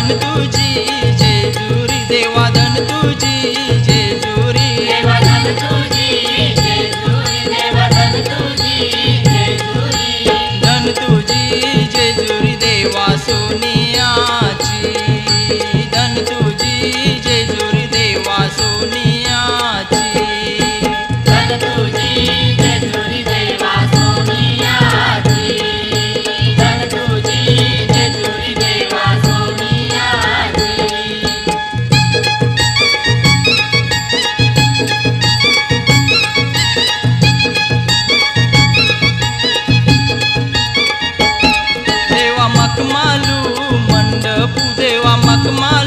धन तुझी जेजुरी देवा धन तुझी जेजुरी देवा धन तुझी जेजुरी देवा धन तुझी जेजुरी धन तुझी जेजुरी देवा सोनियाची धन तुझी जेजुरी देवा सोनियाची धन तुझी जेजुरी देवा सोनियाची धन तुझी जेजुरी देवा सोनियाची देवा मखमालू मंडपू देवा मखमालू